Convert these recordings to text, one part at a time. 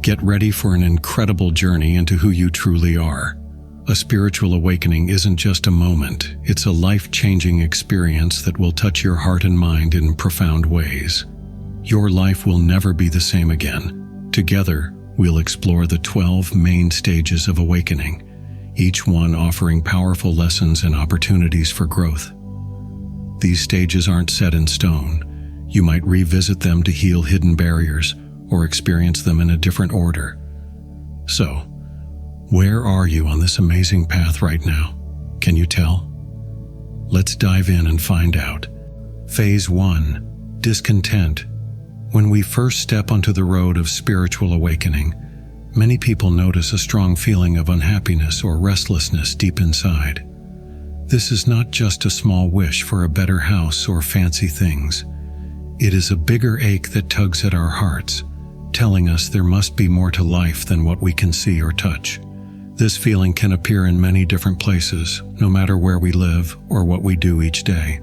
Get ready for an incredible journey into who you truly are. A spiritual awakening isn't just a moment, it's a life-changing experience that will touch your heart and mind in profound ways. Your life will never be the same again. Together, we'll explore the 12 main stages of awakening, each one offering powerful lessons and opportunities for growth. These stages aren't set in stone. You might revisit them to heal hidden barriers or experience them in a different order. So, where are you on this amazing path right now? Can you tell? Let's dive in and find out. Phase 1. Discontent. When we first step onto the road of spiritual awakening, many people notice a strong feeling of unhappiness or restlessness deep inside. This is not just a small wish for a better house or fancy things. It is a bigger ache that tugs at our hearts, telling us there must be more to life than what we can see or touch. This feeling can appear in many different places, no matter where we live or what we do each day.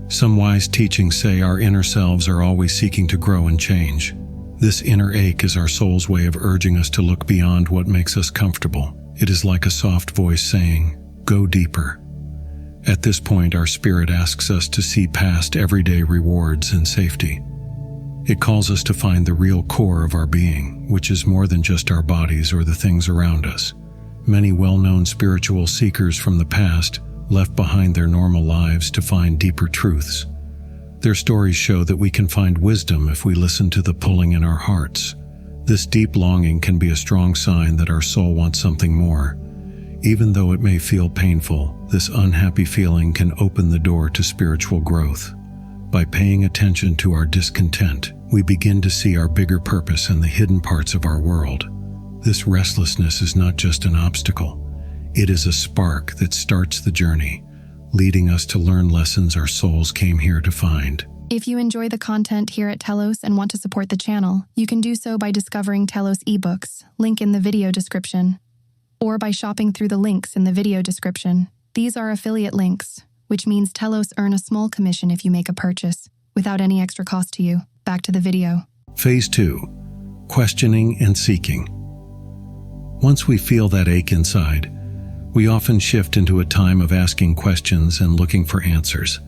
Some wise teachings say our inner selves are always seeking to grow and change. This inner ache is our soul's way of urging us to look beyond what makes us comfortable. It is like a soft voice saying, "Go deeper." At this point, our spirit asks us to see past everyday rewards and safety. It calls us to find the real core of our being, which is more than just our bodies or the things around us. Many well-known spiritual seekers from the past left behind their normal lives to find deeper truths. Their stories show that we can find wisdom if we listen to the pulling in our hearts. This deep longing can be a strong sign that our soul wants something more. Even though it may feel painful, this unhappy feeling can open the door to spiritual growth. By paying attention to our discontent, we begin to see our bigger purpose in the hidden parts of our world. This restlessness is not just an obstacle. It is a spark that starts the journey, leading us to learn lessons our souls came here to find. If you enjoy the content here at Telos and want to support the channel, you can do so by discovering Telos ebooks, link in the video description, or by shopping through the links in the video description. These are affiliate links, which means Telos earn a small commission if you make a purchase, without any extra cost to you. Back to the video. Phase 2. Questioning and seeking. Once we feel that ache inside, we often shift into a time of asking questions and looking for answers.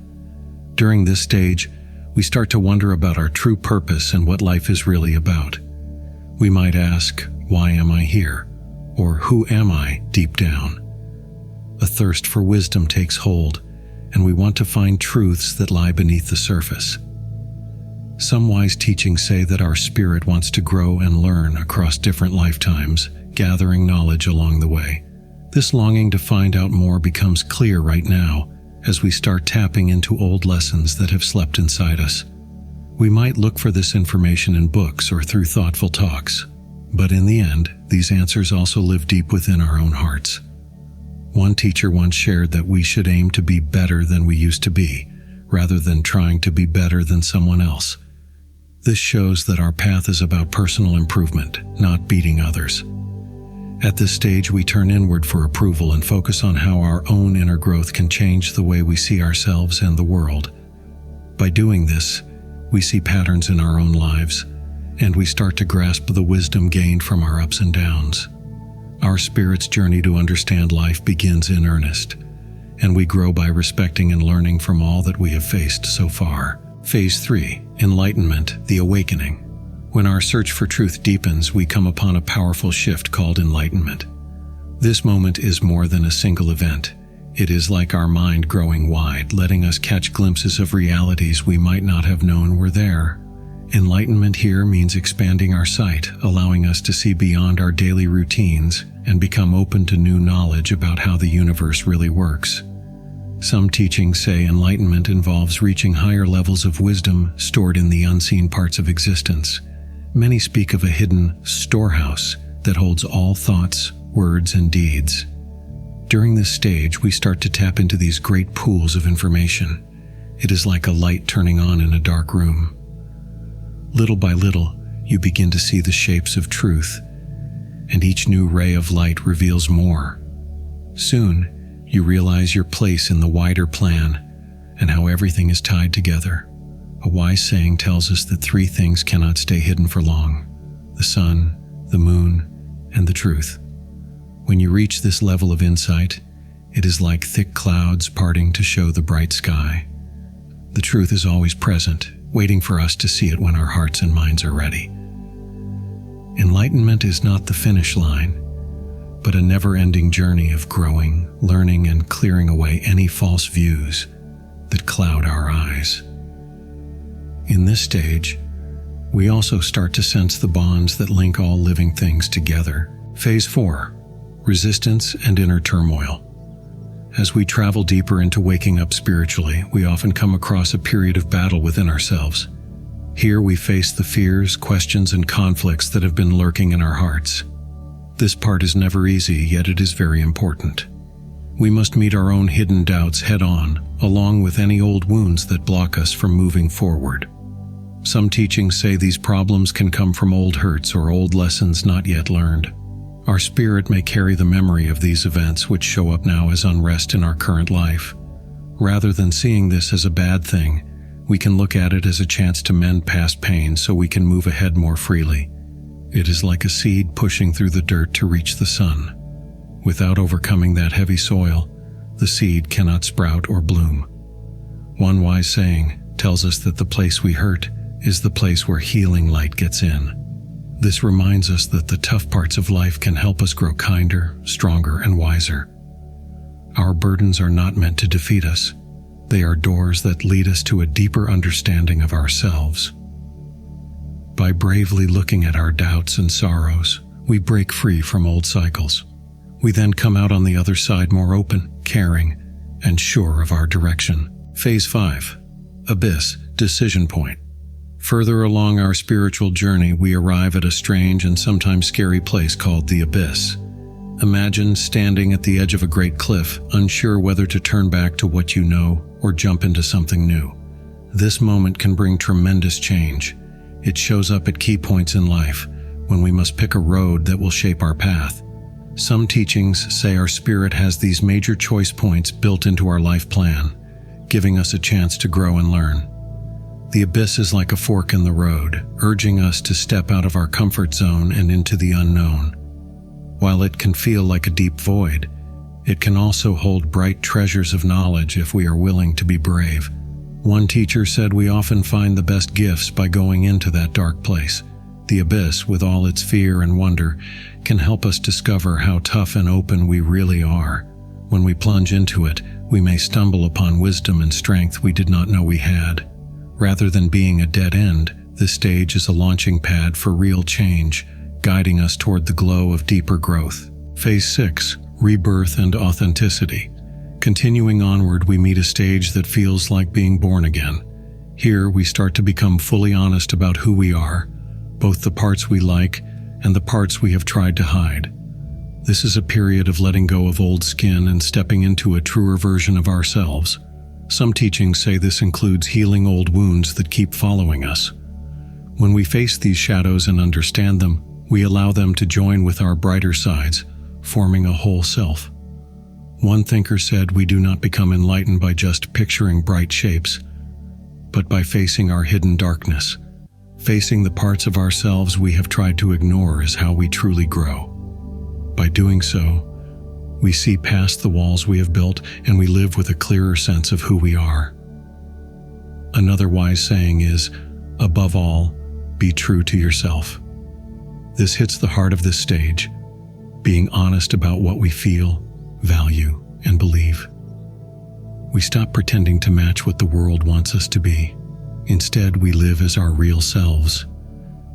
During this stage, we start to wonder about our true purpose and what life is really about. We might ask, "Why am I here?" or "Who am I?" deep down. A thirst for wisdom takes hold, and we want to find truths that lie beneath the surface. Some wise teachings say that our spirit wants to grow and learn across different lifetimes, gathering knowledge along the way. This longing to find out more becomes clear right now as we start tapping into old lessons that have slept inside us. We might look for this information in books or through thoughtful talks, but in the end, these answers also live deep within our own hearts. One teacher once shared that we should aim to be better than we used to be, rather than trying to be better than someone else. This shows that our path is about personal improvement, not beating others. At this stage, we turn inward for approval and focus on how our own inner growth can change the way we see ourselves and the world. By doing this, we see patterns in our own lives, and we start to grasp the wisdom gained from our ups and downs. Our spirit's journey to understand life begins in earnest, and we grow by respecting and learning from all that we have faced so far. Phase 3. Enlightenment, the awakening. When our search for truth deepens, we come upon a powerful shift called enlightenment. This moment is more than a single event. It is like our mind growing wide, letting us catch glimpses of realities we might not have known were there. Enlightenment here means expanding our sight, allowing us to see beyond our daily routines and become open to new knowledge about how the universe really works. Some teachings say enlightenment involves reaching higher levels of wisdom stored in the unseen parts of existence. Many speak of a hidden storehouse that holds all thoughts, words, and deeds. During this stage, we start to tap into these great pools of information. It is like a light turning on in a dark room. Little by little, you begin to see the shapes of truth, and each new ray of light reveals more. Soon, you realize your place in the wider plan and how everything is tied together. A wise saying tells us that 3 things cannot stay hidden for long: the sun, the moon, and the truth. When you reach this level of insight, it is like thick clouds parting to show the bright sky. The truth is always present, waiting for us to see it when our hearts and minds are ready. Enlightenment is not the finish line, but a never-ending journey of growing, learning, and clearing away any false views that cloud our eyes. In this stage, we also start to sense the bonds that link all living things together. Phase 4: Resistance and Inner Turmoil. As we travel deeper into waking up spiritually, we often come across a period of battle within ourselves. Here we face the fears, questions, and conflicts that have been lurking in our hearts. This part is never easy, yet it is very important. We must meet our own hidden doubts head-on, along with any old wounds that block us from moving forward. Some teachings say these problems can come from old hurts or old lessons not yet learned. Our spirit may carry the memory of these events which show up now as unrest in our current life. Rather than seeing this as a bad thing, we can look at it as a chance to mend past pain so we can move ahead more freely. It is like a seed pushing through the dirt to reach the sun. Without overcoming that heavy soil, the seed cannot sprout or bloom. One wise saying tells us that the place we hurt is the place where healing light gets in. This reminds us that the tough parts of life can help us grow kinder, stronger, and wiser. Our burdens are not meant to defeat us. They are doors that lead us to a deeper understanding of ourselves. By bravely looking at our doubts and sorrows, we break free from old cycles. We then come out on the other side more open, caring, and sure of our direction. Phase 5: Abyss, Decision Point. Further along our spiritual journey, we arrive at a strange and sometimes scary place called the abyss. Imagine standing at the edge of a great cliff, unsure whether to turn back to what you know or jump into something new. This moment can bring tremendous change. It shows up at key points in life, when we must pick a road that will shape our path. Some teachings say our spirit has these major choice points built into our life plan, giving us a chance to grow and learn. The abyss is like a fork in the road, urging us to step out of our comfort zone and into the unknown. While it can feel like a deep void, it can also hold bright treasures of knowledge if we are willing to be brave. One teacher said we often find the best gifts by going into that dark place. The abyss, with all its fear and wonder, can help us discover how tough and open we really are. When we plunge into it, we may stumble upon wisdom and strength we did not know we had. Rather than being a dead end, this stage is a launching pad for real change, guiding us toward the glow of deeper growth. Phase 6: Rebirth and Authenticity. Continuing onward, we meet a stage that feels like being born again. Here, we start to become fully honest about who we are, both the parts we like and the parts we have tried to hide. This is a period of letting go of old skin and stepping into a truer version of ourselves. Some teachings say this includes healing old wounds that keep following us. When we face these shadows and understand them, we allow them to join with our brighter sides, forming a whole self. One thinker said we do not become enlightened by just picturing bright shapes, but by facing our hidden darkness. Facing the parts of ourselves we have tried to ignore is how we truly grow. By doing so, we see past the walls we have built and we live with a clearer sense of who we are. Another wise saying is, above all, be true to yourself. This hits the heart of this stage, being honest about what we feel, value, and believe. We stop pretending to match what the world wants us to be. Instead, we live as our real selves.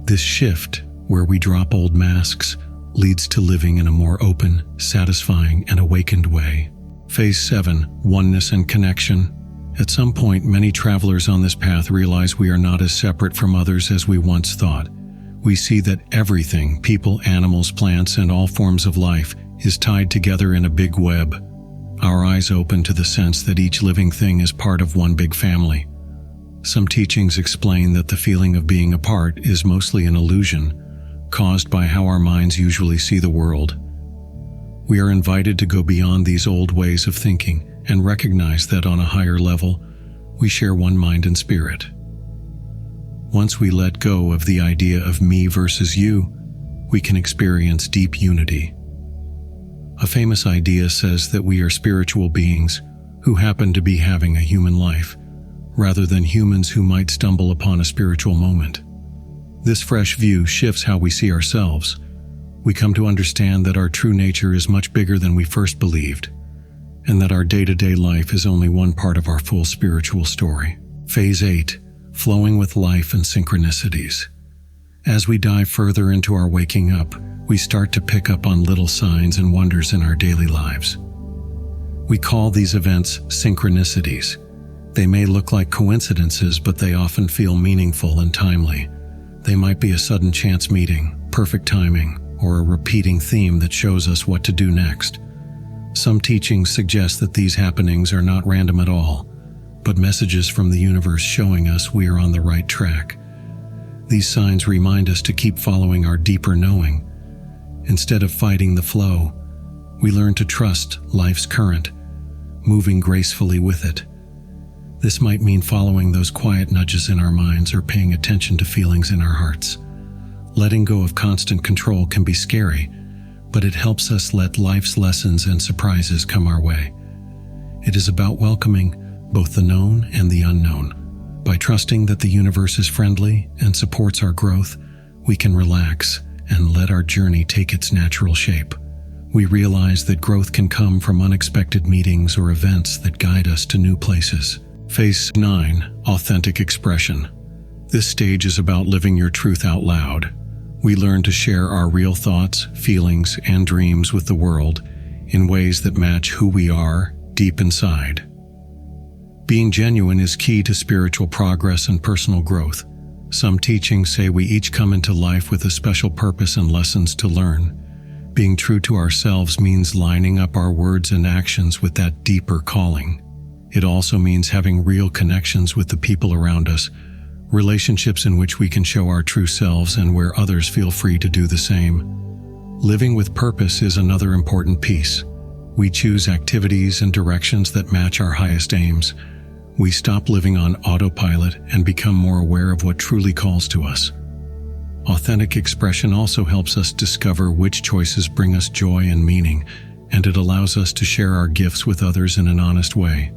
This shift, where we drop old masks, leads to living in a more open, satisfying, and awakened way. Phase 7: Oneness and Connection. At some point, many travelers on this path realize we are not as separate from others as we once thought. We see that everything, people, animals, plants, and all forms of life, is tied together in a big web. Our eyes open to the sense that each living thing is part of one big family. Some teachings explain that the feeling of being apart is mostly an illusion, caused by how our minds usually see the world. We are invited to go beyond these old ways of thinking and recognize that on a higher level, we share one mind and spirit. Once we let go of the idea of me versus you, we can experience deep unity. A famous idea says that we are spiritual beings who happen to be having a human life, rather than humans who might stumble upon a spiritual moment. This fresh view shifts how we see ourselves. We come to understand that our true nature is much bigger than we first believed, and that our day-to-day life is only one part of our full spiritual story. Phase 8, flowing with life and synchronicities. As we dive further into our waking up, we start to pick up on little signs and wonders in our daily lives. We call these events synchronicities. They may look like coincidences, but they often feel meaningful and timely. They might be a sudden chance meeting, perfect timing, or a repeating theme that shows us what to do next. Some teachings suggest that these happenings are not random at all, but messages from the universe showing us we are on the right track. These signs remind us to keep following our deeper knowing. Instead of fighting the flow, we learn to trust life's current, moving gracefully with it. This might mean following those quiet nudges in our minds or paying attention to feelings in our hearts. Letting go of constant control can be scary, but it helps us let life's lessons and surprises come our way. It is about welcoming both the known and the unknown. By trusting that the universe is friendly and supports our growth, we can relax and let our journey take its natural shape. We realize that growth can come from unexpected meetings or events that guide us to new places. Phase 9, authentic expression. This stage is about living your truth out loud. We learn to share our real thoughts, feelings, and dreams with the world in ways that match who we are deep inside. Being genuine is key to spiritual progress and personal growth. Some teachings say we each come into life with a special purpose and lessons to learn. Being true to ourselves means lining up our words and actions with that deeper calling. It also means having real connections with the people around us, relationships in which we can show our true selves and where others feel free to do the same. Living with purpose is another important piece. We choose activities and directions that match our highest aims. We stop living on autopilot and become more aware of what truly calls to us. Authentic expression also helps us discover which choices bring us joy and meaning, and it allows us to share our gifts with others in an honest way.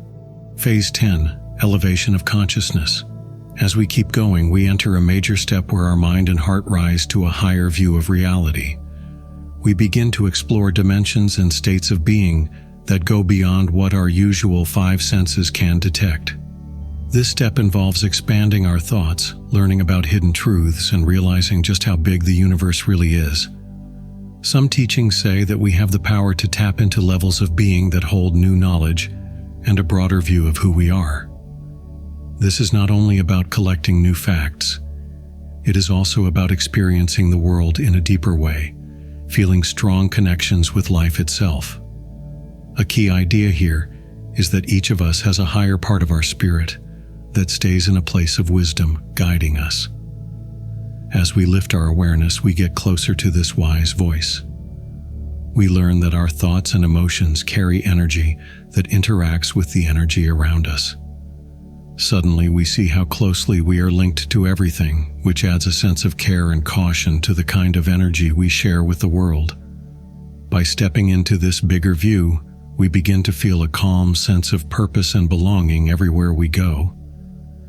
Phase 10, elevation of consciousness. As we keep going, we enter a major step where our mind and heart rise to a higher view of reality. We begin to explore dimensions and states of being that go beyond what our usual 5 senses can detect. This step involves expanding our thoughts, learning about hidden truths, and realizing just how big the universe really is. Some teachings say that we have the power to tap into levels of being that hold new knowledge and a broader view of who we are. This is not only about collecting new facts, it is also about experiencing the world in a deeper way, feeling strong connections with life itself. A key idea here is that each of us has a higher part of our spirit that stays in a place of wisdom, guiding us. As we lift our awareness, we get closer to this wise voice. We learn that our thoughts and emotions carry energy that interacts with the energy around us. Suddenly, we see how closely we are linked to everything, which adds a sense of care and caution to the kind of energy we share with the world. By stepping into this bigger view, we begin to feel a calm sense of purpose and belonging everywhere we go.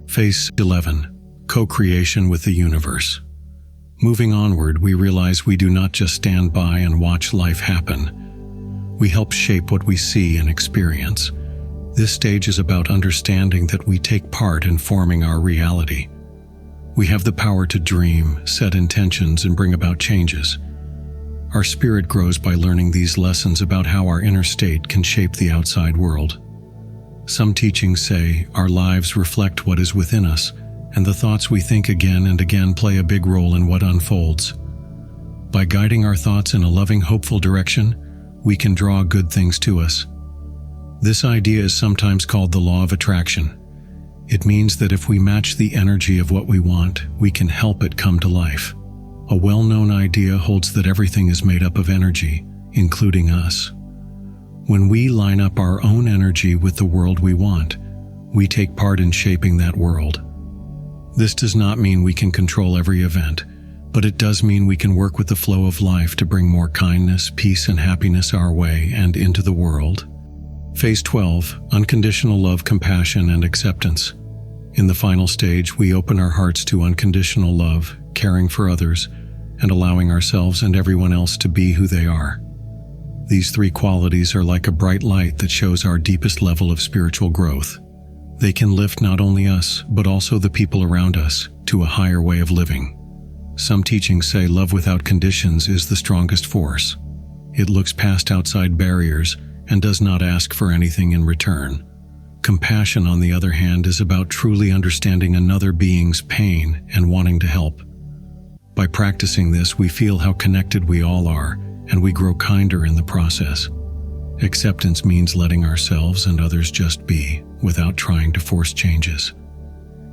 Phase 11, co-creation with the universe. Moving onward, we realize we do not just stand by and watch life happen. We help shape what we see and experience. This stage is about understanding that we take part in forming our reality. We have the power to dream, set intentions, and bring about changes. Our spirit grows by learning these lessons about how our inner state can shape the outside world. Some teachings say our lives reflect what is within us, and the thoughts we think again and again play a big role in what unfolds. By guiding our thoughts in a loving, hopeful direction, we can draw good things to us. This idea is sometimes called the law of attraction. It means that if we match the energy of what we want, we can help it come to life. A well-known idea holds that everything is made up of energy, including us. When we line up our own energy with the world we want, we take part in shaping that world. This does not mean we can control every event, But it does mean we can work with the flow of life to bring more kindness, peace, and happiness our way and into the world. Phase 12, unconditional love, compassion, and acceptance. In the final stage, we open our hearts to unconditional love, caring for others, and allowing ourselves and everyone else to be who they are. These three qualities are like a bright light that shows our deepest level of spiritual growth. They can lift not only us, but also the people around us to a higher way of living. Some teachings say love without conditions is the strongest force. It looks past outside barriers and does not ask for anything in return. Compassion, on the other hand, is about truly understanding another being's pain and wanting to help. By practicing this, we feel how connected we all are, and we grow kinder in the process. Acceptance means letting ourselves and others just be, without trying to force changes.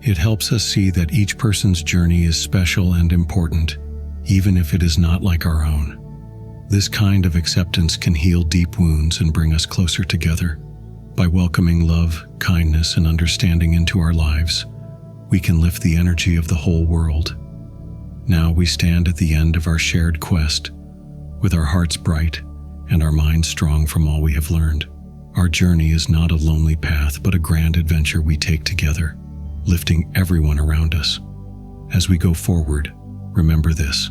It helps us see that each person's journey is special and important, even if it is not like our own. This kind of acceptance can heal deep wounds and bring us closer together. By welcoming love, kindness, and understanding into our lives, we can lift the energy of the whole world. Now we stand at the end of our shared quest, with our hearts bright and our minds strong from all we have learned. Our journey is not a lonely path, but a grand adventure we take together, lifting everyone around us. As we go forward, remember this: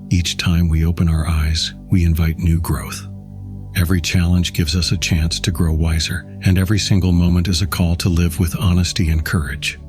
each time we open our eyes, we invite new growth. Every challenge gives us a chance to grow wiser, and every single moment is a call to live with honesty and courage.